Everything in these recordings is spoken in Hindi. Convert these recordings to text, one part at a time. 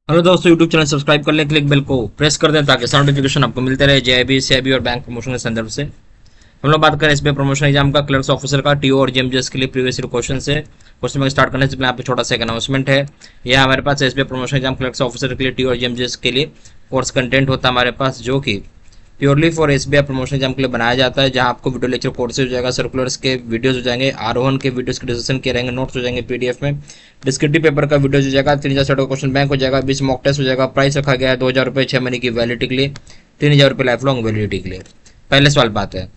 हेलो दोस्तों, यूट्यूब चैनल सब्सक्राइब कर लें, क्लिक बेल को प्रेस कर दें ताकि साउंड नोटिफिकेशन आपको मिलते रहे जेआईबी, सीआईबी और बैंक प्रमोशन के संदर्भ से। हम लोग बात करें एसबीआई प्रमोशन एग्जाम का क्लर्क्स ऑफिसर का टीओ और जेएमजेएस के लिए प्रीवियस ईयर क्वेश्चन से। क्वेश्चन में स्टार्ट करने से पहले यहाँ पे छोटा सा एक अनाउंसमेंट है। यह हमारे पास SBI promotion exam clerks officer के लिए टीओ और जेएमजेएस के लिए कोर्स कंटेंट होता है हमारे पास, जो कि purely for SBI promotion exam के लिए बनाया जाता है, जहां आपको वीडियो लेक्चर कोर्सेज हो जाएगा, सर्कुलर्स के वीडियोज हो जाएंगे, आरोहण के वीडियोज के डिस्कशन किए रहेंगे, नोट्स हो जाएंगे पीडीएफ में, डिस्क्रिप्टिव पेपर का वीडियोज हो जाएगा, 3000 सेट का क्वेश्चन बैंक हो जाएगा, 20 मॉक टेस्ट हो जाएगा। प्राइस रखा गया है 2000 रुपये 6 महीने की वैलिडिटी के लिए, 3000 रुपये लाइफ लॉन्ग वैलिडिटी के लिए। पहले सवाल बात है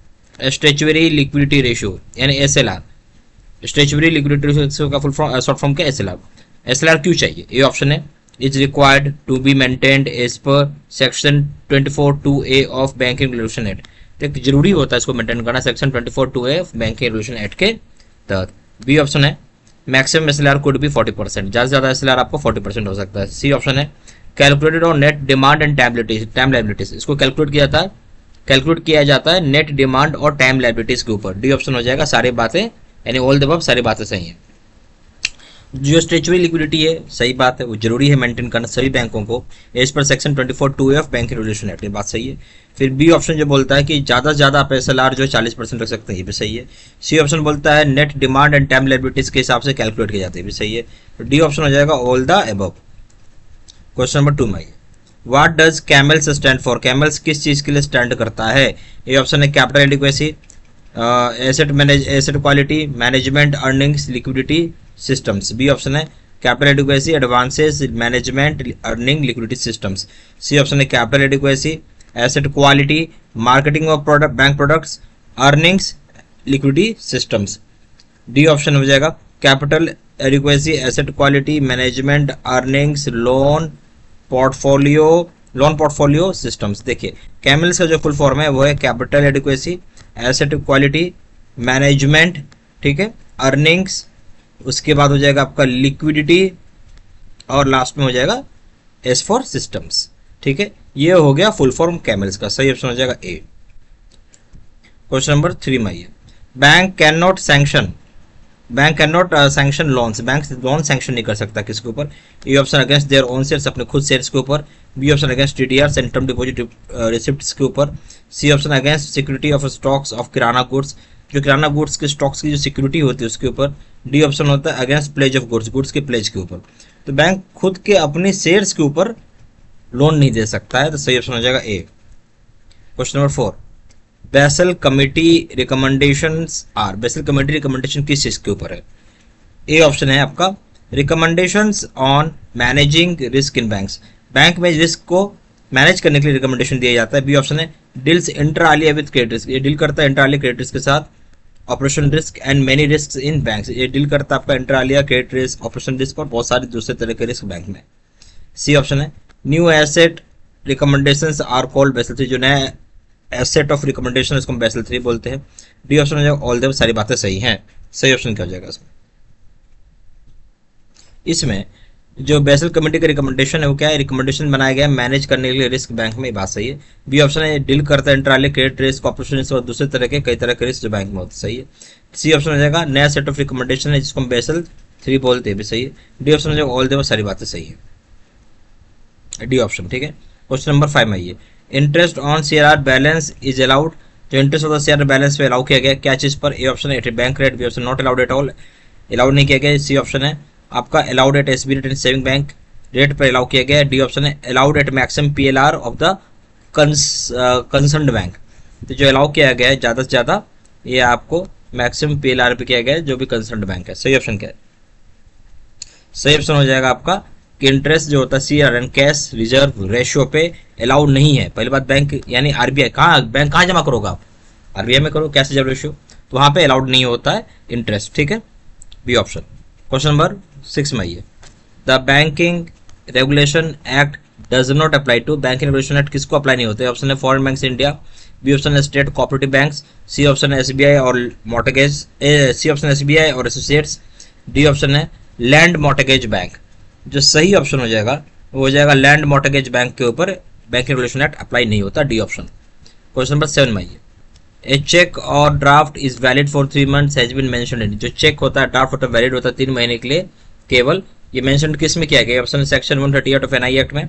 स्टेचुअरी लिक्विडिटी रेशियो यानी एसएलआर। स्टेचुअरी लिक्विडिटी रेशियो का फुल फॉर्म शॉर्ट फॉर्म क्या है? एसएलआर। एसएलआर क्यों चाहिए? ये ऑप्शन है is required to be maintained as per section 24(2)(a of Banking Regulation Act। तो जरूरी होता है इसको मेंटेन करना section 24(2)(a of banking regulation act के तहत। बी ऑप्शन है मैक्सिमम एसएलआर कुड बी 40%, ज़्यादा से ज़्यादा एसएलआर आपको 40% हो सकता है। सी ऑप्शन है calculated on net demand and time liabilities. इसको कैलकुलेट किया जाता है नेट डिमांड और टाइम लायबिलिटीज के ऊपर। डी ऑप्शन हो जाएगा सारी बातें, यानी ऑल द अबव सारी बातें सही हैं। जो स्टेचुअरी लिक्विडिटी है सही बात है, वो जरूरी है मेंटेन करना सभी बैंकों को एज पर section 24(2)(a of banking regulation act, ये बात सही है। फिर बी ऑप्शन जो बोलता है कि ज़्यादा से ज़्यादा आप एसएलआर जो 40% रख सकते हैं, ये भी सही है। सी ऑप्शन बोलता है net demand and time liabilities के हिसाब से कैलकुलेट किया जाता है, भी सही है। तो डी ऑप्शन हो जाएगा all the above. Question number 2 में what does CAMELS stand for? CAMELS किस चीज़ के लिए स्टैंड करता है? ये ऑप्शन है capital adequacy, asset quality, management, earnings, liquidity systems. B option है capital adequacy, advances, management, earning, liquidity systems. C option है capital adequacy, asset quality, marketing of product bank products, earnings, liquidity systems. D option हो जाएगा capital adequacy, asset quality, management, earnings, loan portfolio systems. देखिए कैमल्स का जो फुल फॉर्म है वो है capital adequacy, asset quality, management, ठीक है, अर्निंग्स, उसके बाद हो जाएगा आपका लिक्विडिटी और लास्ट में हो जाएगा एस फॉर सिस्टम्स। ठीक है, ये हो गया फुल फॉर्म कैमल्स का। सही ऑप्शन हो जाएगा ए। क्वेश्चन नंबर 3 में आइए bank can not sanction loans. Bank loan sanction नहीं कर सकता किसके ऊपर? A option against their own shares, अपने खुद शेयर्स के ऊपर। B option against TDR and term deposit receipts के ऊपर। C option against security of stocks of kirana goods, जो किराना गुड्स के स्टॉक्स की जो सिक्योरिटी होती है उसके ऊपर। डी ऑप्शन होता है अगेंस्ट प्लेज ऑफ गुड्स के प्लेज के ऊपर। तो बैंक खुद के अपने शेयर्स के ऊपर लोन नहीं दे सकता है, तो सही ऑप्शन हो जाएगा A. Question number 4 Basel committee recommendation किस चीज के ऊपर है? ए ऑप्शन है आपका recommendations on managing risk in banks. Bank में रिस्क को मैनेज करने के लिए रिकमेंडेशन दिया जाता है। बी ऑप्शन है deals inter alia with credit risk, ये डील करता है इंटर आलिया क्रेडिट रिस्क के साथ। Operation risk and many risk in banks, ये डील करता है आपका inter alia credit risk, operation risk और बहुत सारे दूसरे तरह के रिस्क बैंक में। सी ऑप्शन है new asset recommendations are called Basel 3, जो नया एसेट ऑफ रिकमेंडेशन इसको हम बेसल 3 बोलते हैं। डी ऑप्शन हो जाएगा ऑल द सारी बातें सही हैं। सही ऑप्शन क्या हो जाएगा इसमें जो बेसल कमेटी का रिकमेंडेशन है वो क्या है? रिकमेंडेशन बनाया गया मैनेज करने के लिए रिस्क बैंक में, बात सही है। बी ऑप्शन है डील करता है इंटरआलिया क्रेडिट रिस्क, ऑपरेशन रिस्क और दूसरे तरह के कई तरह के रिस्क जो बैंक में होते, सही है। सी ऑप्शन हो जाएगा नया सेट ऑफ रिकमेंडेशन है जिसको हम बेसल 3 बोलते हैं, भी सही है। डी ऑप्शन हो जाएगा ऑल द सारी बातें सही है, डी ऑप्शन। ठीक है, क्वेश्चन नंबर 5 में आइए interest on share balance is allowed. जो इंटरेस्ट होता है शेयर बैलेंस पे अलाउ किया गया क्या चीज पर? ए ऑप्शन है bank rate, B option not allowed at all, allowed नहीं किया गया। सी ऑप्शन है आपका allowed at SB rate and saving bank rate पर अलाउ किया गया है। डी ऑप्शन है allowed at maximum PLR of the concerned bank. तो जो अलाउ किया गया है ज़्यादा से ज़्यादा ये आपको मैक्सिमम पीएलआर पे किया गया है जो भी कंसर्न्ड बैंक है। सही ऑप्शन क्या है? सही ऑप्शन हो जाएगा आपका कि इंटरेस्ट जो होता है सीआरएन कैश रिजर्व रेशियो पे अलाउड नहीं है। पहली बात बैंक यानी आरबीआई बैंक कहाँ जमा करोगे आप? आरबीआई में करो कैश रिजर्व रेशियो, तो वहाँ पे अलाउड नहीं होता है इंटरेस्ट। ठीक है, बी ऑप्शन। क्वेश्चन नंबर 6 में आइए the banking regulation act does not apply to. Banking regulation act किसको अप्लाई नहीं होते? ऑप्शन है foreign banks India, B option है state cooperative banks, C option है एसबीआई और मॉर्टगेज, सी ऑप्शन एसबीआई और एसोसिएट्स, डी ऑप्शन है लैंड मॉर्टगेज बैंक। जो सही ऑप्शन हो जाएगा वो हो जाएगा लैंड मॉर्टगेज बैंक के ऊपर बैंकिंग रेगुलेशन एक्ट अप्लाई नहीं होता, डी ऑप्शन। क्वेश्चन नंबर 7 में आइए ए चेक और draft is valid for 3 months has been mentioned in. जो चेक होता है ड्राफ्ट होता है वैलिड होता है 3 महीने के लिए केवल, ये मेंशन किस में किया गया? Option section 138 of NI act में,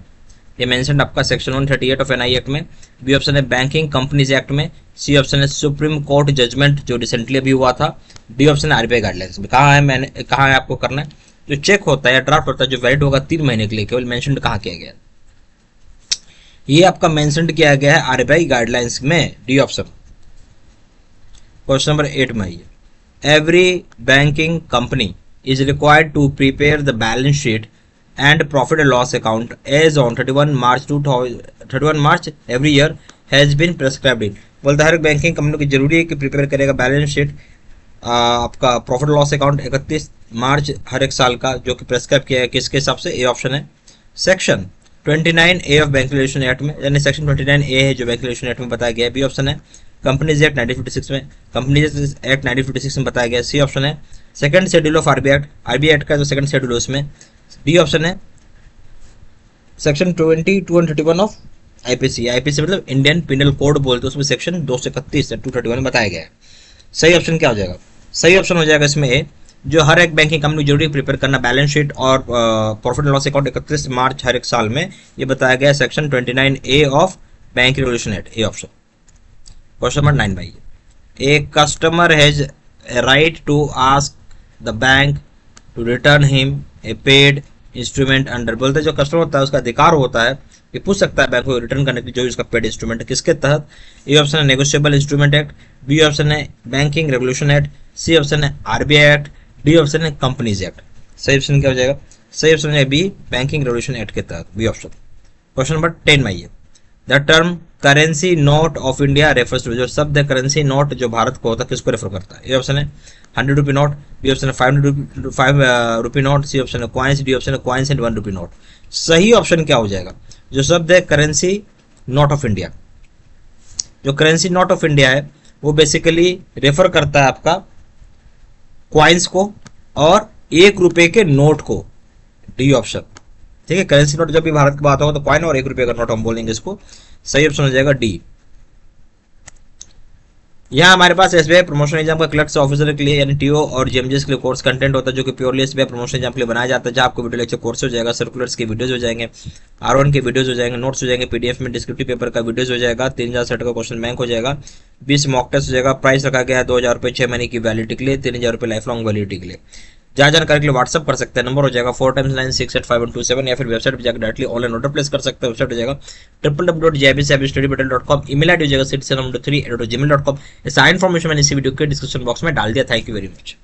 ये मेंशन आपका सेक्शन 138 ऑफ एनआई एक्ट में। बी ऑप्शन है बैंकिंग कंपनीज एक्ट में। सी ऑप्शन है सुप्रीम कोर्ट जजमेंट जो रिसेंटली अभी हुआ था। डी ऑप्शन है आरबीआई गाइडलाइंस में। कहाँ है, मैंने कहाँ है आपको करना है, जो चेक होता है या ड्राफ्ट होता है जो वैलिड होगा 3 महीने के लिए, केवल मेंशन कहाँ किया गया? ये आपका मेंशन किया गया है आरबीआई गाइडलाइंस में, डी ऑप्शन। क्वेश्चन नंबर 8 में आइए। Every banking company is required to prepare the balance sheet and profit and loss account as on 31 March every year has been prescribed in। बोलता है हर बैंकिंग कंपनी की जरूरी है कि प्रिपेयर करेगा बैलेंस शीट, आपका प्रॉफिट लॉस अकाउंट 31 मार्च हर एक साल का, जो कि प्रेस्क्राइब किया है किसके हिसाब से? ए ऑप्शन है section 29A of bank regulation act में, यानी सेक्शन 29A है जो बैंक रेगुलेशन एक्ट में बताया गया है। बी ऑप्शन है कंपनीज एक्ट 1956 में, कंपनीज एक्ट 1956 में बताया गया है। सी ऑप्शन है second schedule of RBI act का जो सेकंड शेड्यूल है उसमें। डी ऑप्शन है सेक्शन 231 ऑफ आईपीसी। आईपीसी मतलब इंडियन पिनल कोड बोलते हैं, उसमें सेक्शन 231 231 में बताया गया है। सही ऑप्शन क्या हो जाएगा? सही ऑप्शन हो जाएगा इसमें ए, जो हर एक बैंकिंग कंपनी जरूरी प्रिपेयर करना बैलेंस शीट और profit and loss account 31 March हर एक साल में, ये बताया गया section 29A of bank regulation act, A option. Question number 9 भाई, A customer has right to ask the bank to return him a paid instrument under. बोलते जो कस्टमर होता है उसका अधिकार होता है कि पूछ सकता है बैंक को रिटर्न करने की जो इसका पेड इंस्ट्रूमेंट है, किसके तहत? ए ऑप्शन है negotiable instrument act. B option है banking regulation act. C option है आरबीआई एक्ट। डी ऑप्शन है कंपनीज एक्ट। सही ऑप्शन क्या हो जाएगा? सही ऑप्शन है बी, बैंकिंग रेगुलेशन एक्ट के तहत, बी ऑप्शन। क्वेश्चन नंबर 10 में आइए। The term currency note of India refers to, जो शब्द है करेंसी नोट जो भारत को होता है किसको रेफर करता है? ए ऑप्शन है 100 रुपी नोट। बी ऑप्शन है 5 रुपी नोट। सी ऑप्शन है कॉइन्स। डी ऑप्शन है कॉइन्स एंड 1 रुपी नोट। सही ऑप्शन क्या हो जाएगा? जो शब्द है करेंसी नोट ऑफ इंडिया, जो करेंसी नोट ऑफ इंडिया है वो बेसिकली रेफर करता है आपका क्वाइंस को और 1 रुपए के नोट को, डी ऑप्शन। ठीक है, करेंसी नोट जब भी भारत की बात होगा तो क्वाइन और 1 रुपए का नोट हम बोलेंगे इसको। सही ऑप्शन हो जाएगा डी। यहाँ हमारे पास एसबीआई प्रमोशन एग्जाम का क्लर्क्स ऑफिसर के लिए यानी टीओ और जेएमजेस के लिए कोर्स कंटेंट होता है जो कि प्योरली एसबीआई प्रमोशन एग्जाम के लिए बनाया जाता है, जहाँ आपको वीडियो लेक्चर कोर्स हो जाएगा, सर्कुलर्स के वीडियोज हो जाएंगे, R1 के वीडियोज हो जाएंगे, नोट्स हो जाएंगे, पीडीएफ में डिस्क्रिप्टिव पेपर का वीडियोज हो जाएगा, 3000 सेट का क्वेश्चन बैंक हो जाएगा, 20 मॉक टेस्ट हो जाएगा। प्राइस रखा गया है 2000 रुपये 6 महीने की वैलिडिटी के लिए, 3000 रुपये लाइफ लॉन्ग वैलिडिटी के लिए। जहाँ जानकारी के लिए व्हाट्सअप कर सकते हैं, नंबर हो जाएगा 4x9685127, या फिर वेबसाइट पर जाकर डायरेक्टली ऑनलाइन ऑर्डर प्लेस कर सकते हैं। वेबसाइट हो जाएगा www.jibstudybattle.com। email आईडी हो जाएगा citizen3@gmail.com। सारी इन्फॉर्मेशन मैंने इसी वीडियो के डिस्क्रिप्शन बॉक्स में डाल दिया। Thank you very much.